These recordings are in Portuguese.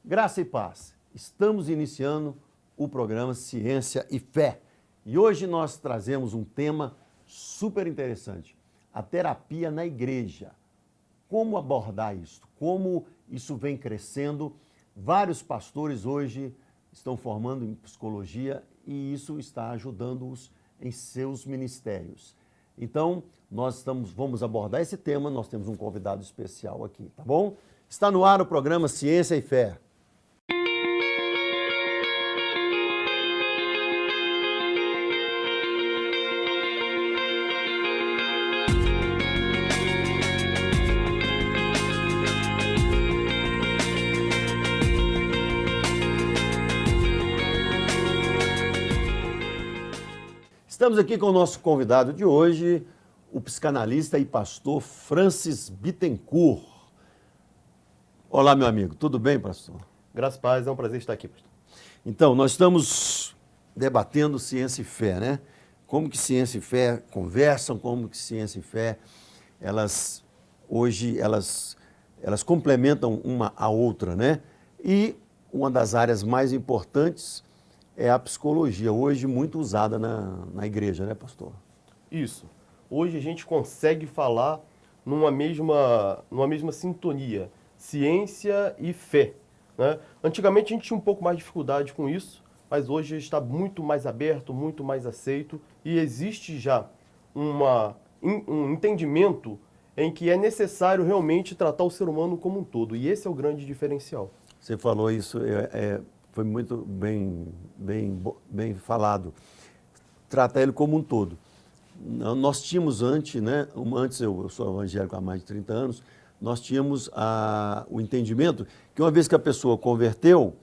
Graça e paz. Estamos iniciando o programa Ciência e Fé. E hoje nós trazemos um tema super interessante: a terapia na igreja. Como abordar isso? Como isso vem crescendo? Vários pastores hoje estão formando em psicologia e isso está ajudando-os em seus ministérios. Então, vamos abordar esse tema, nós temos um convidado especial aqui, tá bom? Está no ar o programa Ciência e Fé. Estamos aqui com o nosso convidado de hoje, o psicanalista e pastor Francis Bittencourt. Olá, meu amigo, tudo bem, pastor? Graças a paz, é um prazer estar aqui, pastor. Então, nós estamos debatendo ciência e fé, né? Como que ciência e fé conversam, como que ciência e fé, hoje elas complementam uma a outra, né? E uma das áreas mais importantes é a psicologia, hoje muito usada na igreja, né, pastor? Isso. Hoje a gente consegue falar numa mesma sintonia, ciência e fé, né? Antigamente a gente tinha um pouco mais de dificuldade com isso, mas hoje está muito mais aberto, muito mais aceito e existe já um entendimento em que é necessário realmente tratar o ser humano como um todo, e esse é o grande diferencial. Você falou isso, foi muito bem falado. Trata ele como um todo. Nós tínhamos antes, eu sou evangélico há mais de 30 anos, nós tínhamos o entendimento que uma vez que a pessoa converteu,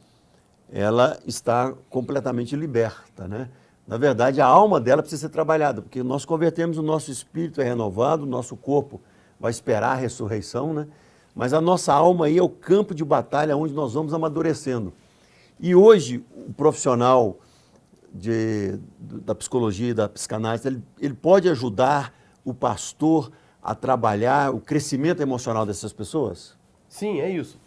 ela está completamente liberta, né? Na verdade, a alma dela precisa ser trabalhada, porque nós convertemos, o nosso espírito é renovado, o nosso corpo vai esperar a ressurreição, né? Mas a nossa alma aí é o campo de batalha onde nós vamos amadurecendo. E hoje, o profissional da psicologia e da psicanálise, ele pode ajudar o pastor a trabalhar o crescimento emocional dessas pessoas? Sim, é isso.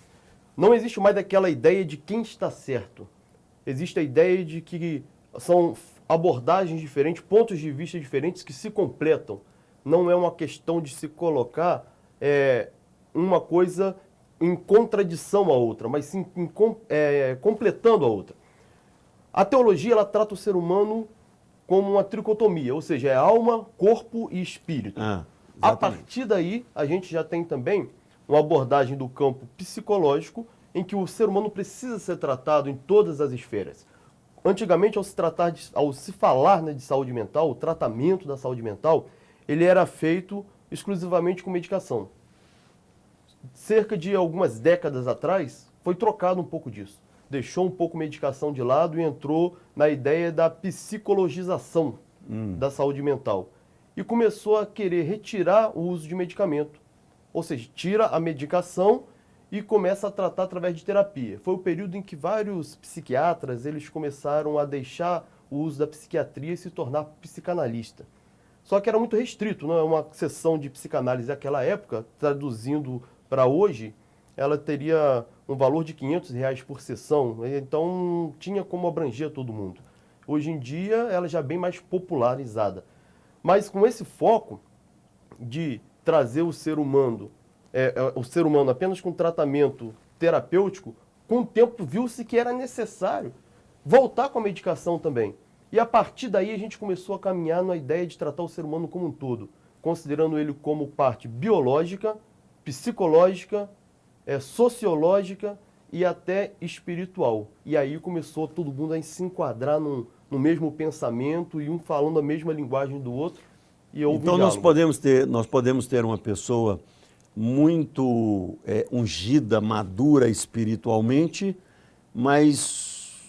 Não existe mais aquela ideia de quem está certo. Existe a ideia de que são abordagens diferentes, pontos de vista diferentes que se completam. Não é uma questão de se colocar uma coisa em contradição à outra, mas sim completando a outra. A teologia, ela trata o ser humano como uma tricotomia, ou seja, é alma, corpo e espírito. A partir daí, a gente já tem também uma abordagem do campo psicológico, em que o ser humano precisa ser tratado em todas as esferas. Antigamente, ao se falar, né, de saúde mental, o tratamento da saúde mental, ele era feito exclusivamente com medicação. Cerca de algumas décadas atrás, foi trocado um pouco disso. Deixou um pouco medicação de lado e entrou na ideia da psicologização da saúde mental. E começou a querer retirar o uso de medicamento. Ou seja, tira a medicação e começa a tratar através de terapia. Foi o período em que vários psiquiatras eles começaram a deixar o uso da psiquiatria e se tornar psicanalista. Só que era muito restrito, não é? Uma sessão de psicanálise naquela época, traduzindo para hoje, ela teria um valor de R$500 por sessão, então não tinha como abranger todo mundo. Hoje em dia, ela já é bem mais popularizada. Mas com esse foco de trazer o ser humano apenas com tratamento terapêutico, com o tempo viu-se que era necessário voltar com a medicação também. E a partir daí a gente começou a caminhar na ideia de tratar o ser humano como um todo, considerando ele como parte biológica, psicológica, sociológica e até espiritual. E aí começou todo mundo a se enquadrar no mesmo pensamento e um falando a mesma linguagem do outro. E então nós podemos ter uma pessoa muito ungida, madura espiritualmente, mas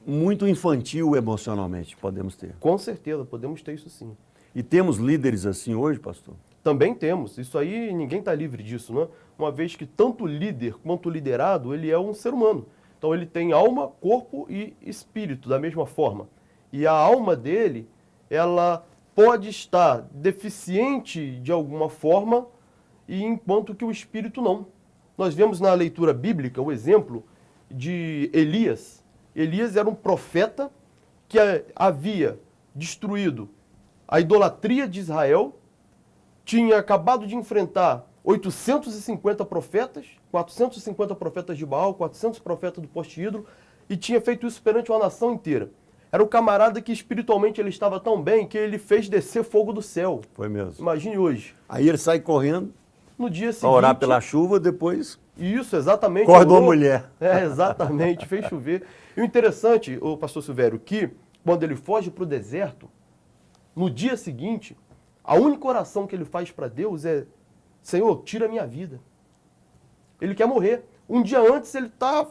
muito infantil emocionalmente, podemos ter. Com certeza, podemos ter isso sim. E temos líderes assim hoje, pastor? Também temos. Isso aí, ninguém está livre disso, né? Uma vez que tanto o líder quanto o liderado, ele é um ser humano. Então ele tem alma, corpo e espírito, da mesma forma. E a alma dele, ela pode estar deficiente de alguma forma, e enquanto que o espírito não. Nós vemos na leitura bíblica o exemplo de Elias. Elias era um profeta que havia destruído a idolatria de Israel, tinha acabado de enfrentar 850 profetas, 450 profetas de Baal, 400 profetas do poste ídolo, e tinha feito isso perante uma nação inteira. Era um camarada que espiritualmente ele estava tão bem que ele fez descer fogo do céu. Foi mesmo. Imagine hoje. Aí ele sai correndo No dia seguinte... para orar pela chuva, depois Isso, exatamente. acordou a mulher. Exatamente, fez chover. E o interessante, o pastor Silvério, que quando ele foge para o deserto, no dia seguinte, a única oração que ele faz para Deus é: Senhor, tira a minha vida. Ele quer morrer. Um dia antes ele está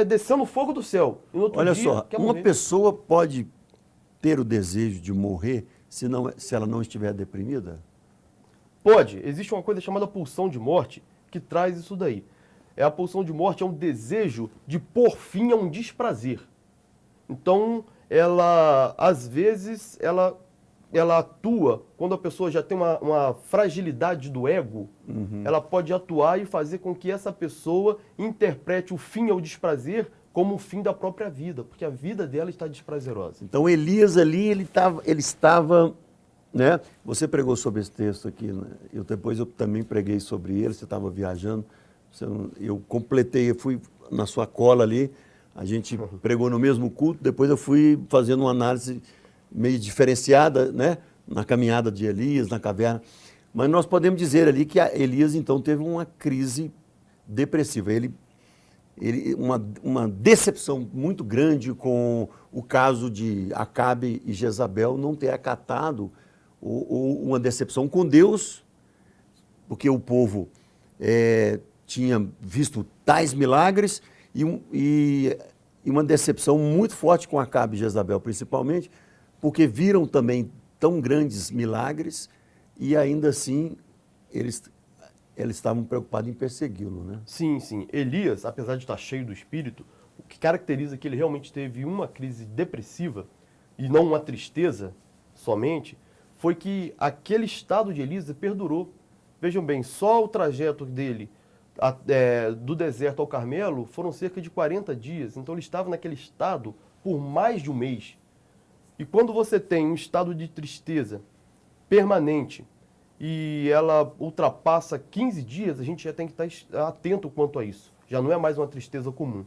descendo fogo do céu. E no outro Olha dia, só, quer uma morrer. pessoa pode ter o desejo de morrer se ela não estiver deprimida? Pode. Existe uma coisa chamada pulsão de morte que traz isso daí. A pulsão de morte é um desejo de pôr fim a um desprazer. Então, ela, às vezes, ela atua, quando a pessoa já tem uma fragilidade do ego, ela pode atuar e fazer com que essa pessoa interprete o fim ao desprazer como o fim da própria vida, porque a vida dela está desprazerosa. Então Elias ali, ele estava, né? Você pregou sobre esse texto aqui, né? Depois eu também preguei sobre ele, você estava viajando, eu completei, eu fui na sua cola ali, a gente pregou no mesmo culto, depois eu fui fazendo uma análise meio diferenciada, né? Na caminhada de Elias, na caverna. Mas nós podemos dizer ali que Elias, então, teve uma crise depressiva. Uma decepção muito grande com o caso de Acabe e Jezabel não ter acatado, ou uma decepção com Deus, porque o povo tinha visto tais milagres, e uma decepção muito forte com Acabe e Jezabel, principalmente, porque viram também tão grandes milagres e ainda assim eles estavam preocupados em persegui-lo, né? Sim, sim. Elias, apesar de estar cheio do espírito, o que caracteriza que ele realmente teve uma crise depressiva e não uma tristeza somente, foi que aquele estado de Elias perdurou. Vejam bem, só o trajeto dele do deserto ao Carmelo foram cerca de 40 dias, então ele estava naquele estado por mais de um mês. E quando você tem um estado de tristeza permanente e ela ultrapassa 15 dias, a gente já tem que estar atento quanto a isso. Já não é mais uma tristeza comum.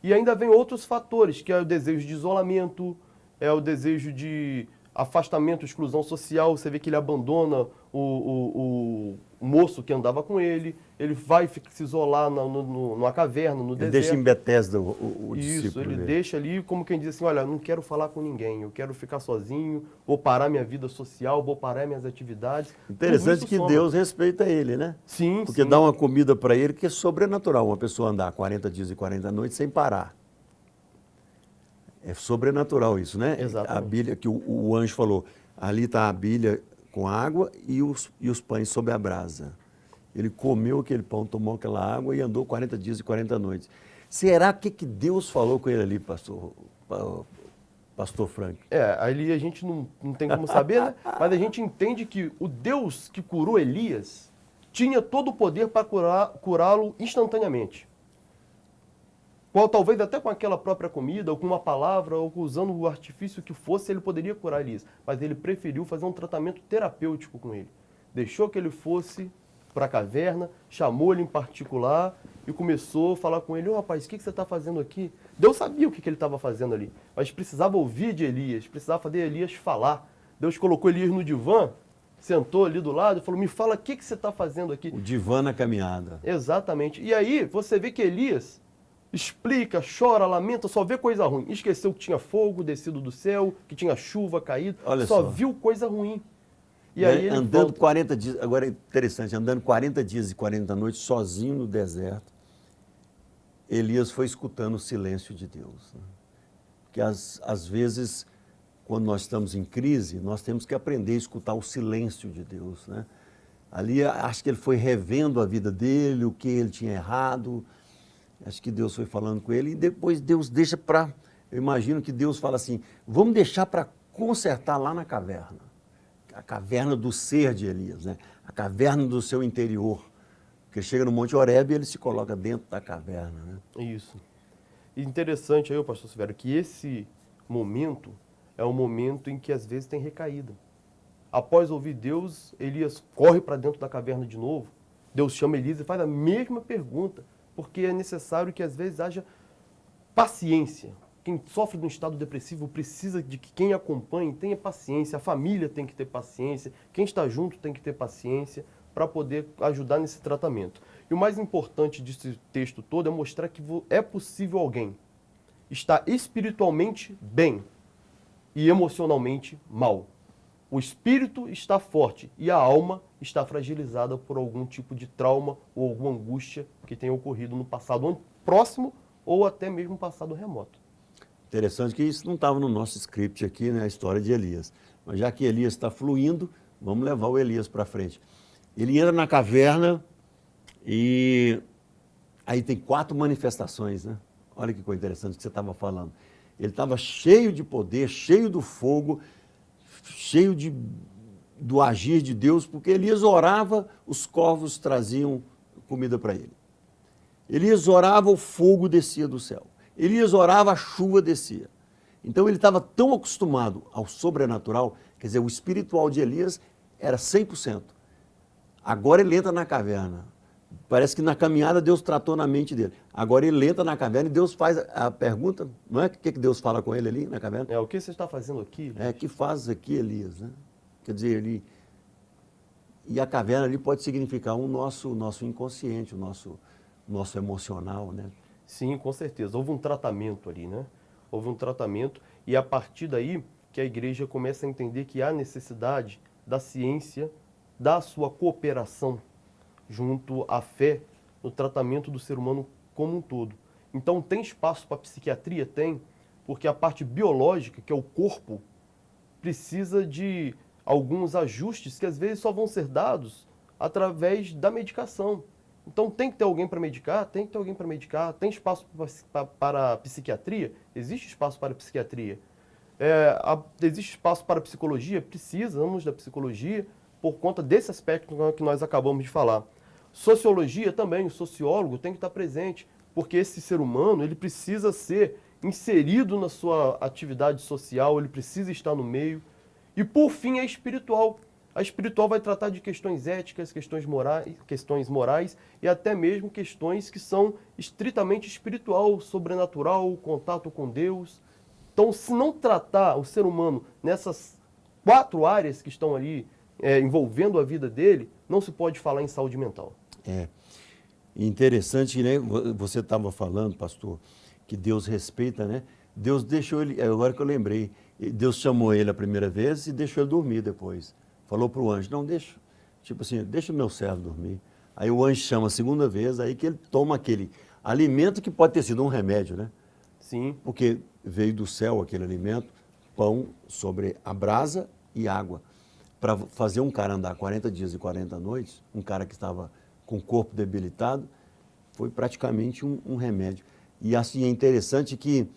E ainda vem outros fatores, que é o desejo de isolamento, é o desejo de afastamento, exclusão social. Você vê que ele abandona o moço que andava com ele vai se isolar numa caverna, no deserto. Ele deixa em Betesda o Isso, discípulo ele dele. deixa ali como quem diz assim: olha, não quero falar com ninguém, eu quero ficar sozinho, vou parar minha vida social, vou parar minhas atividades. Interessante que Deus respeita ele, né? Sim, Porque sim. dá uma comida para ele que é sobrenatural, uma pessoa andar 40 dias e 40 noites sem parar. É sobrenatural isso, né? Exatamente. A bilha que o anjo falou, ali está a bilha com água e os pães sobre a brasa. Ele comeu aquele pão, tomou aquela água e andou 40 dias e 40 noites. Será que Deus falou com ele ali, pastor Frank? Ali a gente não tem como saber, né? Mas a gente entende que o Deus que curou Elias tinha todo o poder para curá-lo instantaneamente. Talvez até com aquela própria comida, ou com uma palavra, ou usando o artifício que fosse, ele poderia curar Elias. Mas ele preferiu fazer um tratamento terapêutico com ele. Deixou que ele fosse para a caverna, chamou ele em particular e começou a falar com ele: rapaz, o que você está fazendo aqui? Deus sabia o que ele estava fazendo ali, mas precisava ouvir de Elias, precisava fazer Elias falar. Deus colocou Elias no divã, sentou ali do lado e falou: me fala o que você está fazendo aqui. O divã na caminhada. Exatamente. E aí você vê que Elias explica, chora, lamenta, só vê coisa ruim. Esqueceu que tinha fogo descido do céu, que tinha chuva caído, só viu coisa ruim. E aí ele andando volta. 40 dias, agora é interessante, andando 40 dias e 40 noites sozinho no deserto, Elias foi escutando o silêncio de Deus. Né? Porque às vezes, quando nós estamos em crise, nós temos que aprender a escutar o silêncio de Deus. Né? Ali, acho que ele foi revendo a vida dele, o que ele tinha errado. Acho que Deus foi falando com ele e depois Deus deixa para... Eu imagino que Deus fala assim: vamos deixar para consertar lá na caverna. A caverna do ser de Elias, né? A caverna do seu interior. Porque chega no Monte Horebe e ele se coloca dentro da caverna. Né? Isso. E interessante aí, pastor Silvério, que esse momento é um momento em que às vezes tem recaída. Após ouvir Deus, Elias corre para dentro da caverna de novo. Deus chama Elias e faz a mesma pergunta, porque é necessário que às vezes haja paciência. Quem sofre de um estado depressivo precisa de que quem acompanhe tenha paciência, a família tem que ter paciência, quem está junto tem que ter paciência para poder ajudar nesse tratamento. E o mais importante desse texto todo é mostrar que é possível alguém estar espiritualmente bem e emocionalmente mal. O espírito está forte e a alma está fragilizada por algum tipo de trauma ou alguma angústia que tenha ocorrido no passado próximo ou até mesmo passado remoto. Interessante que isso não estava no nosso script aqui, né, a história de Elias. Mas já que Elias está fluindo, vamos levar o Elias para frente. Ele entra na caverna e aí tem 4 manifestações, né? Olha que coisa interessante que você estava falando. Ele estava cheio de poder, cheio do fogo, cheio do agir de Deus, porque Elias orava, os corvos traziam comida para ele. Elias orava, o fogo descia do céu. Elias orava, a chuva descia. Então ele estava tão acostumado ao sobrenatural, quer dizer, o espiritual de Elias era 100%. Agora ele entra na caverna. Parece que na caminhada Deus tratou na mente dele. Agora ele entra na caverna e Deus faz a pergunta, não é? O que Deus fala com ele ali na caverna? O que você está fazendo aqui? Elias? Que fazes aqui, Elias? Né? Quer dizer, e a caverna ali pode significar o nosso inconsciente, o nosso emocional, né? Sim, com certeza. Houve um tratamento ali, né? Houve um tratamento e a partir daí que a igreja começa a entender que há necessidade da ciência, da sua cooperação junto à fé no tratamento do ser humano como um todo. Então tem espaço para a psiquiatria? Tem, porque a parte biológica, que é o corpo, precisa de alguns ajustes que às vezes só vão ser dados através da medicação. Então tem que ter alguém para medicar? Tem que ter alguém para medicar. Tem espaço para a psiquiatria? Existe espaço para a psiquiatria. Existe espaço para a psicologia? Precisamos da psicologia por conta desse aspecto que nós acabamos de falar. Sociologia também, o sociólogo tem que estar presente, porque esse ser humano ele precisa ser inserido na sua atividade social, ele precisa estar no meio. E por fim a espiritual. A espiritual vai tratar de questões éticas, questões morais e até mesmo questões que são estritamente espiritual, sobrenatural, contato com Deus. Então, se não tratar o ser humano nessas 4 áreas que estão ali envolvendo a vida dele, não se pode falar em saúde mental. Interessante, né? Você estava falando, pastor, que Deus respeita, né? Deus deixou ele, agora que eu lembrei, Deus chamou ele a primeira vez e deixou ele dormir depois. Falou para o anjo, não, deixa o meu servo dormir. Aí o anjo chama a segunda vez, aí que ele toma aquele alimento que pode ter sido um remédio, né? Sim. Porque veio do céu aquele alimento, pão sobre a brasa e água. Para fazer um cara andar 40 dias e 40 noites, um cara que estava com o corpo debilitado, foi praticamente um remédio. E assim é interessante que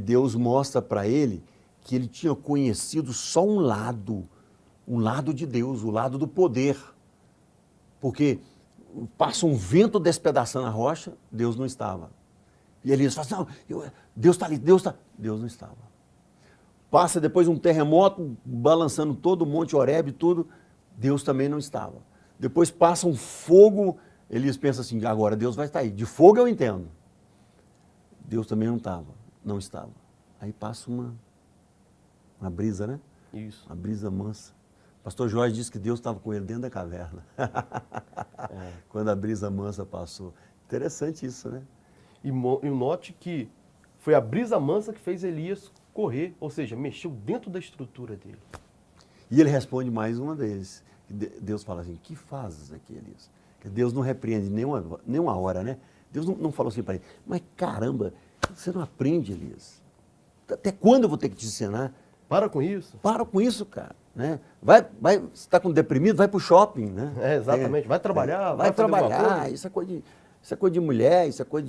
Deus mostra para ele que ele tinha conhecido só um lado de Deus, o lado do poder. Porque passa um vento despedaçando a rocha, Deus não estava. E Elias fala assim, não, Deus está ali, Deus não estava. Passa depois um terremoto, balançando todo o Monte Horebe, tudo, Deus também não estava. Depois passa um fogo, Elias pensa assim, agora Deus vai estar aí. De fogo eu entendo. Deus também não estava. Aí passa uma brisa, né? Isso. Uma brisa mansa. Pastor Jorge disse que Deus estava com ele dentro da caverna. Quando a brisa mansa passou. Interessante isso, né? E note que foi a brisa mansa que fez Elias correr, ou seja, mexeu dentro da estrutura dele. E ele responde mais uma vez. Deus fala assim, que fazes aqui, Elias? Deus não repreende nenhuma hora, né? Deus não falou assim para ele, mas caramba, você não aprende, Elias. Até quando eu vou ter que te ensinar? Para com isso. Para com isso, cara. Né? Vai, você está deprimido, vai para o shopping. Né? Exatamente. Vai trabalhar. Vai trabalhar. Isso é coisa de mulher, isso é coisa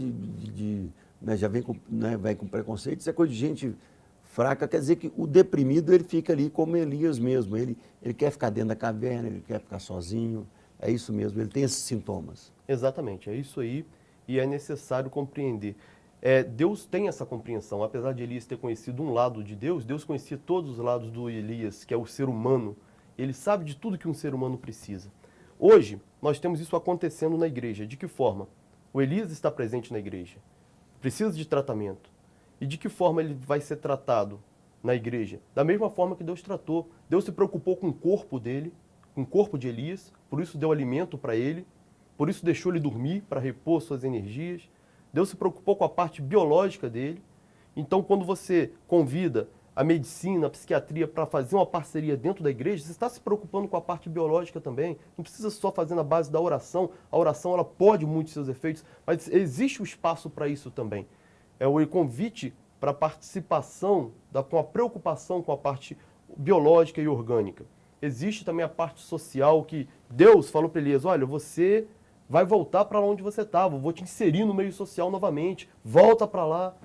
né, já vem com preconceito, isso é coisa de gente fraca. Quer dizer que o deprimido ele fica ali como Elias mesmo. Ele quer ficar dentro da caverna, ele quer ficar sozinho. É isso mesmo, ele tem esses sintomas. Exatamente, é isso aí. E é necessário compreender. Deus tem essa compreensão. Apesar de Elias ter conhecido um lado de Deus, Deus conhecia todos os lados do Elias, que é o ser humano. Ele sabe de tudo que um ser humano precisa. Hoje, nós temos isso acontecendo na igreja. De que forma? O Elias está presente na igreja. Precisa de tratamento. E de que forma ele vai ser tratado na igreja? Da mesma forma que Deus tratou. Deus se preocupou com o corpo dele, com o corpo de Elias, por isso deu alimento para ele, por isso deixou ele dormir para repor suas energias. Deus se preocupou com a parte biológica dele. Então, quando você convida a medicina, a psiquiatria para fazer uma parceria dentro da igreja, você está se preocupando com a parte biológica também. Não precisa só fazer na base da oração. A oração ela pode muitos seus efeitos, mas existe o espaço para isso também. É o convite para a participação, com a preocupação com a parte biológica e orgânica. Existe também a parte social que Deus falou para Elias, olha, você vai voltar para onde você estava, vou te inserir no meio social novamente, volta para lá.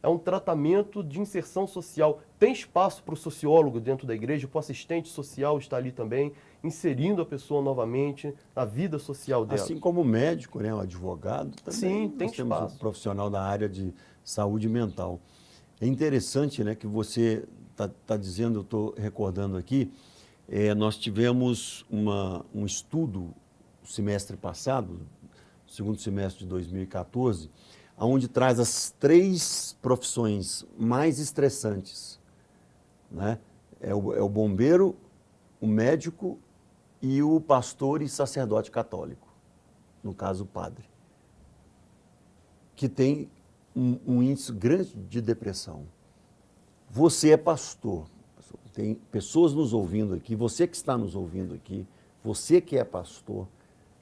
É um tratamento de inserção social. Tem espaço para o sociólogo dentro da igreja, para o assistente social está ali também, inserindo a pessoa novamente na vida social dela. Assim como o médico, né, o advogado, também. Sim, tem nós temos espaço. um profissional da área de saúde mental. É interessante, né, que você está dizendo, eu estou recordando aqui, nós tivemos um estudo no semestre passado, segundo semestre de 2014, onde traz as 3 profissões mais estressantes, né? É o bombeiro, o médico e o pastor e sacerdote católico, no caso o padre, que tem um índice grande de depressão. Você é pastor, tem pessoas nos ouvindo aqui, você que está nos ouvindo aqui, você que é pastor,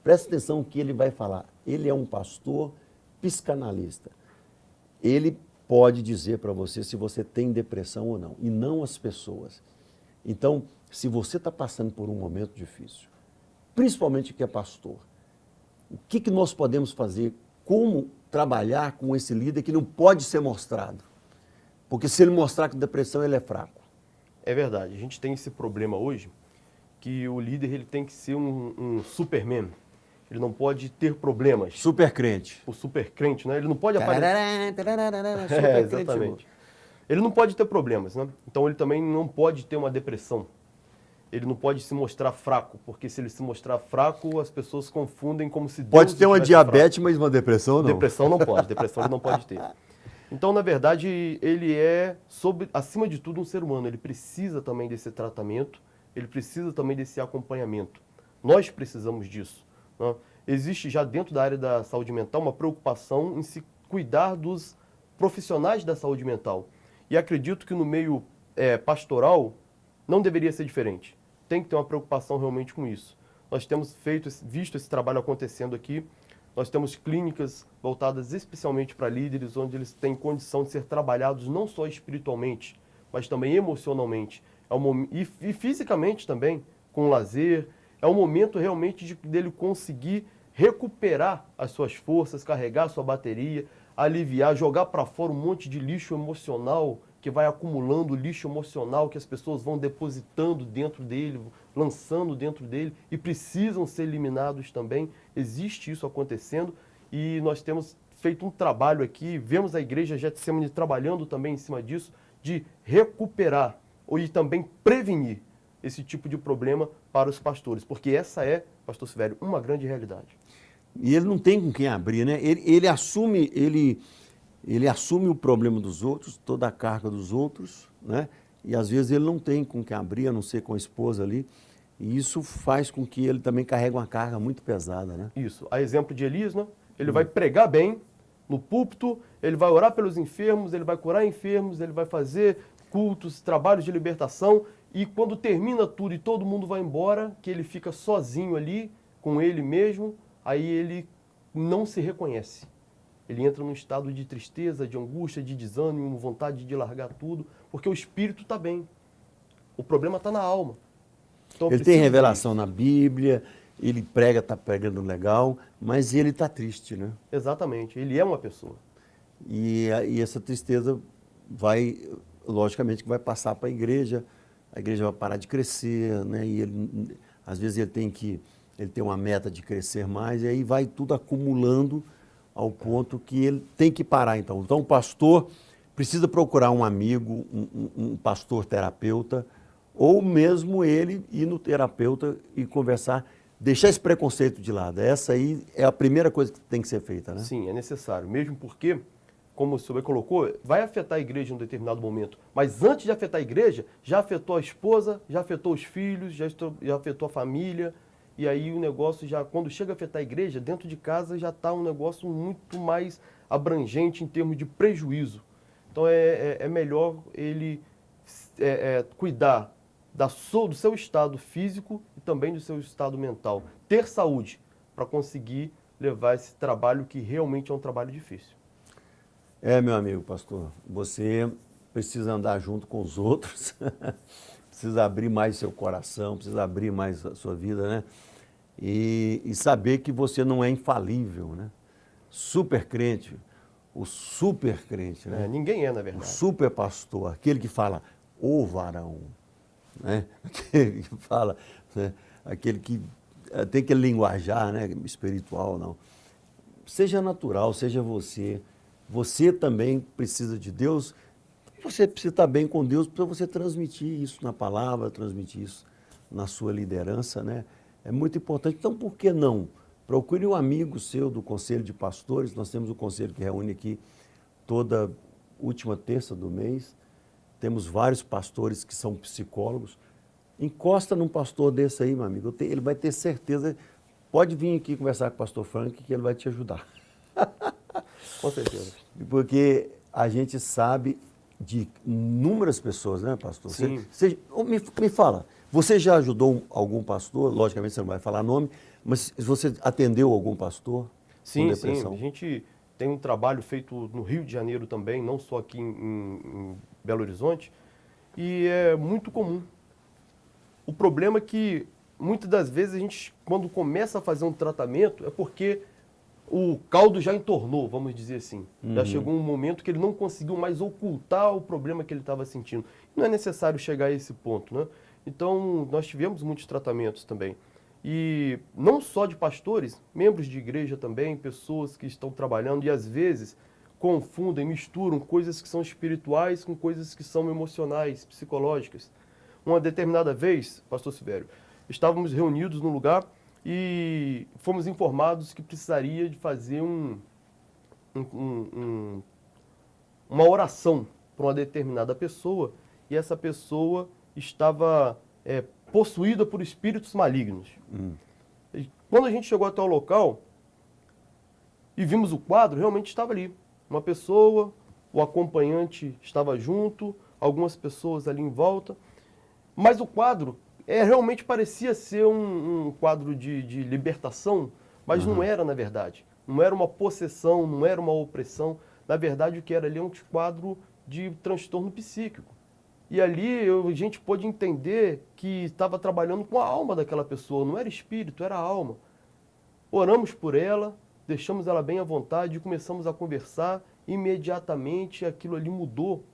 presta atenção no que ele vai falar. Ele é um pastor psicanalista. Ele pode dizer para você se você tem depressão ou não, e não as pessoas. Então, se você está passando por um momento difícil, principalmente que é pastor, o que nós podemos fazer? Como trabalhar com esse líder que não pode ser mostrado? Porque se ele mostrar que depressão, ele é fraco. É verdade. A gente tem esse problema hoje, que o líder ele tem que ser um superman. Ele não pode ter problemas. Super crente. O super crente, né? Ele não pode aparecer. Exatamente. Ele não pode ter problemas, né? Então ele também não pode ter uma depressão. Ele não pode se mostrar fraco, porque se ele se mostrar fraco, as pessoas confundem como se Deus pode ter uma estivesse diabetes, fraco. mas uma depressão não. Depressão não pode, depressão ele não pode ter. Então, na verdade, ele é, acima de tudo, um ser humano. Ele precisa também desse tratamento, ele precisa também desse acompanhamento. Nós precisamos disso. Né? Existe já dentro da área da saúde mental uma preocupação em se cuidar dos profissionais da saúde mental. E acredito que no meio pastoral não deveria ser diferente. Tem que ter uma preocupação realmente com isso. Nós temos visto esse trabalho acontecendo aqui. Nós temos clínicas voltadas especialmente para líderes, onde eles têm condição de ser trabalhados não só espiritualmente, mas também emocionalmente. E fisicamente também, com lazer. É um momento realmente dele conseguir recuperar as suas forças, carregar a sua bateria, aliviar, jogar para fora um monte de lixo emocional que vai acumulando lixo emocional que as pessoas vão depositando dentro dele, lançando dentro dele e precisam ser eliminados também. Existe isso acontecendo e nós temos feito um trabalho aqui, vemos a igreja Getsemane trabalhando também em cima disso, de recuperar e também prevenir esse tipo de problema para os pastores, porque essa é, pastor Silvério, uma grande realidade. E ele não tem com quem abrir, né? Ele assume o problema dos outros, toda a carga dos outros, né? E às vezes ele não tem com quem abrir, a não ser com a esposa ali. E isso faz com que ele também carregue uma carga muito pesada, né? Isso. A exemplo de Elias, né? Ele vai pregar bem no púlpito, ele vai orar pelos enfermos, ele vai curar enfermos, ele vai fazer cultos, trabalhos de libertação. E quando termina tudo e todo mundo vai embora, que ele fica sozinho ali, com ele mesmo, aí ele não se reconhece. Ele entra num estado de tristeza, de angústia, de desânimo, vontade de largar tudo, porque o espírito está bem. O problema está na alma. Então, ele tem revelação na Bíblia, ele prega, está pregando legal, mas ele está triste, né? Exatamente, ele é uma pessoa. E essa tristeza vai, logicamente, que vai passar para a igreja vai parar de crescer, né? E ele, às vezes ele tem uma meta de crescer mais, e aí vai tudo acumulando ao ponto que ele tem que parar, então. Então, o pastor precisa procurar um amigo, um pastor terapeuta, ou mesmo ele ir no terapeuta e conversar, deixar esse preconceito de lado. Essa aí é a primeira coisa que tem que ser feita, né? Sim, é necessário. Mesmo porque, como o senhor colocou, vai afetar a igreja em um determinado momento. Mas antes de afetar a igreja, já afetou a esposa, já afetou os filhos, já afetou a família. E aí o negócio já, quando chega a afetar a igreja, dentro de casa já está um negócio muito mais abrangente em termos de prejuízo. Então é melhor ele cuidar do seu estado físico e também do seu estado mental. Ter saúde para conseguir levar esse trabalho que realmente é um trabalho difícil. Meu amigo pastor, você precisa andar junto com os outros, precisa abrir mais seu coração, precisa abrir mais a sua vida, né? E saber que você não é infalível, né? Super crente, o super crente, né? Ninguém na verdade. O super pastor, aquele que fala, ô varão, né? Aquele que fala, né? Aquele que tem aquele linguajar, né? Espiritual, não. Seja natural, seja você. Você também precisa de Deus. Você precisa estar bem com Deus para você transmitir isso na palavra, transmitir isso na sua liderança, né? É muito importante. Então, por que não? Procure um amigo seu do Conselho de Pastores. Nós temos um conselho que reúne aqui toda última terça do mês. Temos vários pastores que são psicólogos. Encosta num pastor desse aí, meu amigo. Ele vai ter certeza. Pode vir aqui conversar com o pastor Frank que ele vai te ajudar. Com certeza. Porque a gente sabe de inúmeras pessoas, né, pastor? Sim. Me fala, você já ajudou algum pastor? Logicamente você não vai falar nome, mas você atendeu algum pastor? Sim, sim. A gente tem um trabalho feito no Rio de Janeiro também, não só aqui em Belo Horizonte, e é muito comum. O problema é que, muitas das vezes, a gente, quando começa a fazer um tratamento, é porque o caldo já entornou, vamos dizer assim. Já chegou um momento que ele não conseguiu mais ocultar o problema que ele estava sentindo. Não é necessário chegar a esse ponto, né? Então, nós tivemos muitos tratamentos também. E não só de pastores, membros de igreja também, pessoas que estão trabalhando e às vezes confundem, misturam coisas que são espirituais com coisas que são emocionais, psicológicas. Uma determinada vez, pastor Silvério, estávamos reunidos num lugar e fomos informados que precisaria de fazer uma oração para uma determinada pessoa e essa pessoa estava possuída por espíritos malignos. E quando a gente chegou até o local e vimos o quadro, realmente estava ali. Uma pessoa, o acompanhante estava junto, algumas pessoas ali em volta, mas o quadro realmente parecia ser um quadro de libertação, mas não era, na verdade. Não era uma possessão, não era uma opressão. Na verdade, o que era ali é um quadro de transtorno psíquico. E ali a gente pôde entender que estava trabalhando com a alma daquela pessoa, não era espírito, era alma. Oramos por ela, deixamos ela bem à vontade e começamos a conversar. Imediatamente aquilo ali mudou.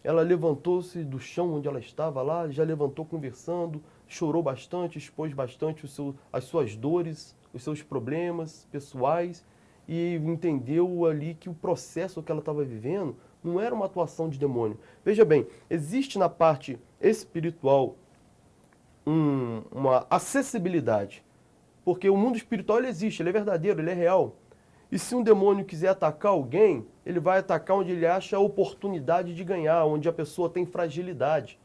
Ela levantou-se do chão onde ela estava lá, já levantou conversando, chorou bastante, expôs bastante as suas dores, os seus problemas pessoais e entendeu ali que o processo que ela estava vivendo não era uma atuação de demônio. Veja bem, existe na parte espiritual uma acessibilidade, porque o mundo espiritual ele existe, ele é verdadeiro, ele é real. E se um demônio quiser atacar alguém, ele vai atacar onde ele acha a oportunidade de ganhar, onde a pessoa tem fragilidade.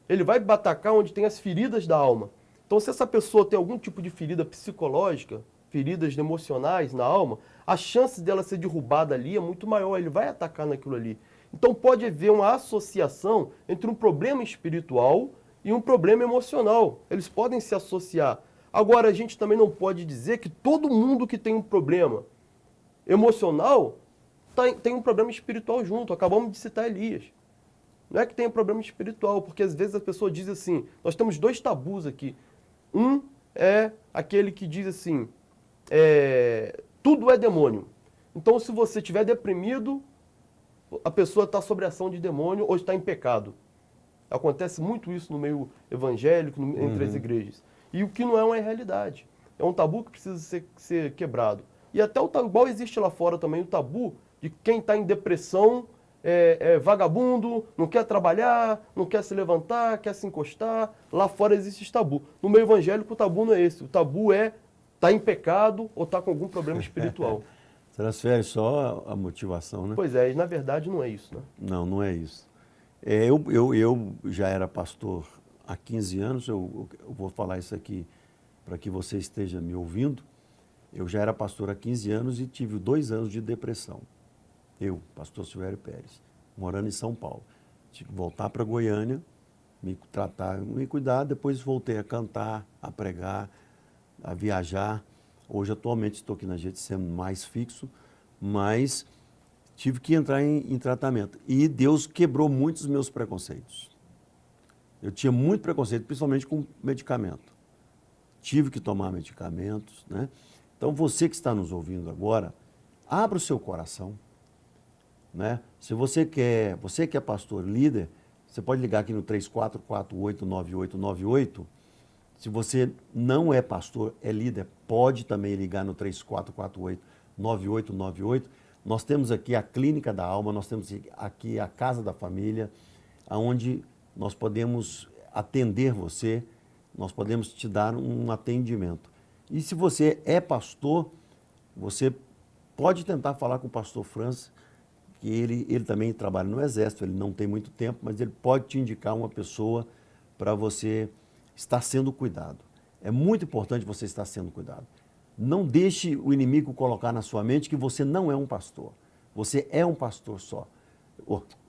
Ele vai atacar onde tem as feridas da alma. Então, se essa pessoa tem algum tipo de ferida psicológica, feridas emocionais na alma, a chance dela ser derrubada ali é muito maior, ele vai atacar naquilo ali. Então, pode haver uma associação entre um problema espiritual e um problema emocional. Eles podem se associar. Agora, a gente também não pode dizer que todo mundo que tem um problema emocional tem um problema espiritual junto. Acabamos de citar Elias. Não é que tenha problema espiritual, porque às vezes a pessoa diz assim, nós temos dois tabus aqui. Um é aquele que diz assim, tudo é demônio. Então, se você estiver deprimido, a pessoa está sob ação de demônio ou está em pecado. Acontece muito isso no meio evangélico, entre as igrejas. E o que não é uma realidade. É um tabu que precisa ser quebrado. E até igual existe lá fora também o tabu de quem está em depressão é vagabundo, não quer trabalhar, não quer se levantar, quer se encostar. Lá fora existe esse tabu. No meio evangélico o tabu não é esse. O tabu é estar em pecado ou estar com algum problema espiritual. Transfere só a motivação, né? Pois é, na verdade não é isso, né? Não, não é isso. Eu já era pastor há 15 anos, eu vou falar isso aqui para que você esteja me ouvindo. Eu já era pastor há 15 anos e tive 2 anos de depressão. Eu, pastor Silvério Pérez, morando em São Paulo. Tive que voltar para Goiânia, me tratar, me cuidar, depois voltei a cantar, a pregar, a viajar. Hoje, atualmente, estou aqui na Getsemane mais fixo, mas tive que entrar em tratamento. E Deus quebrou muitos meus preconceitos. Eu tinha muito preconceito, principalmente com medicamento. Tive que tomar medicamentos, né? Então, você que está nos ouvindo agora, abra o seu coração, né? Se você que é pastor líder, você pode ligar aqui no 3448-9898. Se você não é pastor, é líder, pode também ligar no 3448-9898. Nós temos aqui a Clínica da Alma, nós temos aqui a Casa da Família, onde nós podemos atender você, nós podemos te dar um atendimento. E se você é pastor, você pode tentar falar com o pastor Francis, que ele também trabalha no Exército, ele não tem muito tempo, mas ele pode te indicar uma pessoa para você estar sendo cuidado. É muito importante você estar sendo cuidado. Não deixe o inimigo colocar na sua mente que você não é um pastor. Você é um pastor só.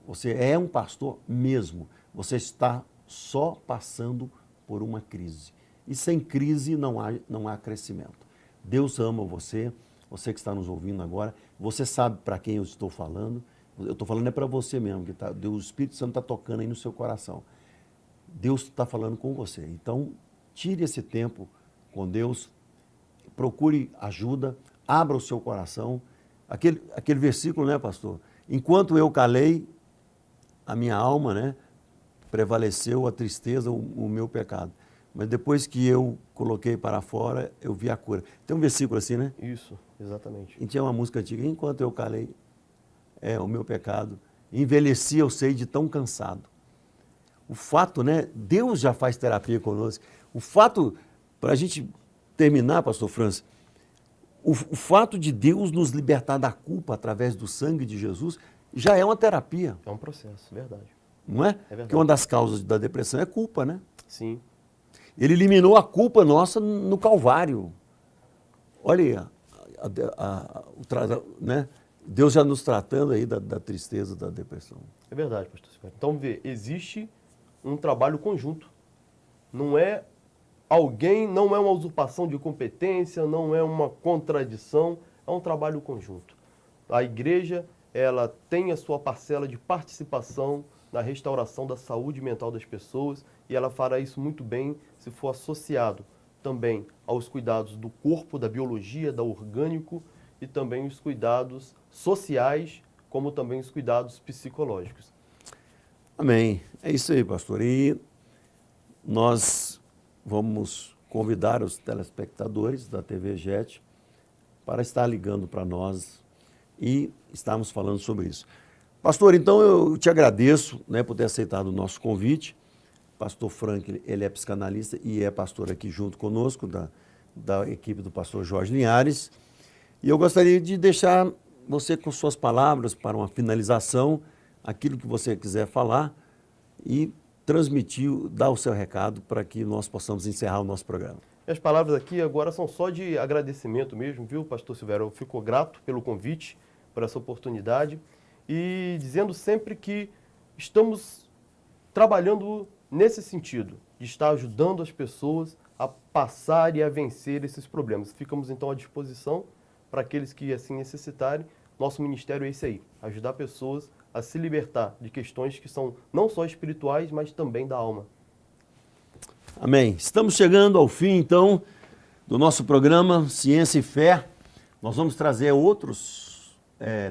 Você é um pastor mesmo. Você está só passando por uma crise. E sem crise não há crescimento. Deus ama você, você que está nos ouvindo agora, você sabe para quem eu estou falando. Eu estou falando para você mesmo, que o Espírito Santo está tocando aí no seu coração. Deus está falando com você. Então, tire esse tempo com Deus, procure ajuda, abra o seu coração. Aquele versículo, né, pastor? Enquanto eu calei, a minha alma, né, prevaleceu a tristeza, o meu pecado. Mas depois que eu coloquei para fora, eu vi a cura. Tem um versículo assim, né? Isso, exatamente. E tinha uma música antiga, enquanto eu calei, o meu pecado, envelheci, eu sei, de tão cansado. O fato, né? Deus já faz terapia conosco. O fato, para a gente terminar, pastor Francis, o fato de Deus nos libertar da culpa através do sangue de Jesus já é uma terapia. É um processo, verdade. Não é? Porque uma das causas da depressão é culpa, né? Sim. Ele eliminou a culpa nossa no Calvário. Olha aí, né? Deus já nos tratando aí da tristeza, da depressão. É verdade, pastor Silvério. Então, existe um trabalho conjunto. Não é não é uma usurpação de competência, não é uma contradição, é um trabalho conjunto. A igreja, ela tem a sua parcela de participação na restauração da saúde mental das pessoas e ela fará isso muito bem se for associado também aos cuidados do corpo, da biologia, da orgânico e também os cuidados sociais, como também os cuidados psicológicos. Amém. É isso aí, pastor. E nós vamos convidar os telespectadores da TV JET para estar ligando para nós e estarmos falando sobre isso. Pastor, então eu te agradeço, né, por ter aceitado o nosso convite. Pastor Frank, ele é psicanalista e é pastor aqui junto conosco, da equipe do pastor Jorge Linhares. E eu gostaria de deixar você com suas palavras para uma finalização, aquilo que você quiser falar e transmitir, dar o seu recado para que nós possamos encerrar o nosso programa. As palavras aqui agora são só de agradecimento mesmo, viu, pastor Silvério? Eu fico grato pelo convite, por essa oportunidade e dizendo sempre que estamos trabalhando nesse sentido, de estar ajudando as pessoas a passar e a vencer esses problemas. Ficamos então à disposição para aqueles que assim necessitarem. Nosso ministério é esse aí, ajudar pessoas a se libertar de questões que são não só espirituais, mas também da alma. Amém. Estamos chegando ao fim, então, do nosso programa Ciência e Fé. Nós vamos trazer outros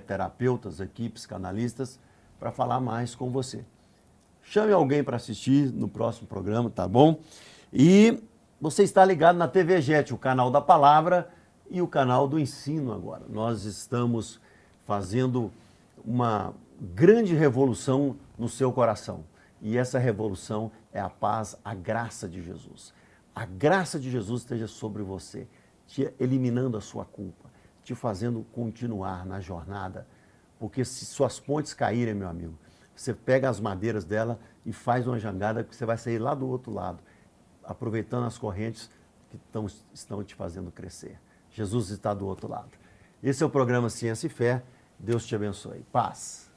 terapeutas aqui, psicanalistas, para falar mais com você. Chame alguém para assistir no próximo programa, tá bom? E você está ligado na TV JET, o canal da Palavra, e o canal do ensino agora. Nós estamos fazendo uma grande revolução no seu coração. E essa revolução é a paz, a graça de Jesus. A graça de Jesus esteja sobre você, te eliminando a sua culpa, te fazendo continuar na jornada. Porque se suas pontes caírem, meu amigo, você pega as madeiras dela e faz uma jangada que você vai sair lá do outro lado, aproveitando as correntes que estão te fazendo crescer. Jesus está do outro lado. Esse é o programa Ciência e Fé. Deus te abençoe. Paz.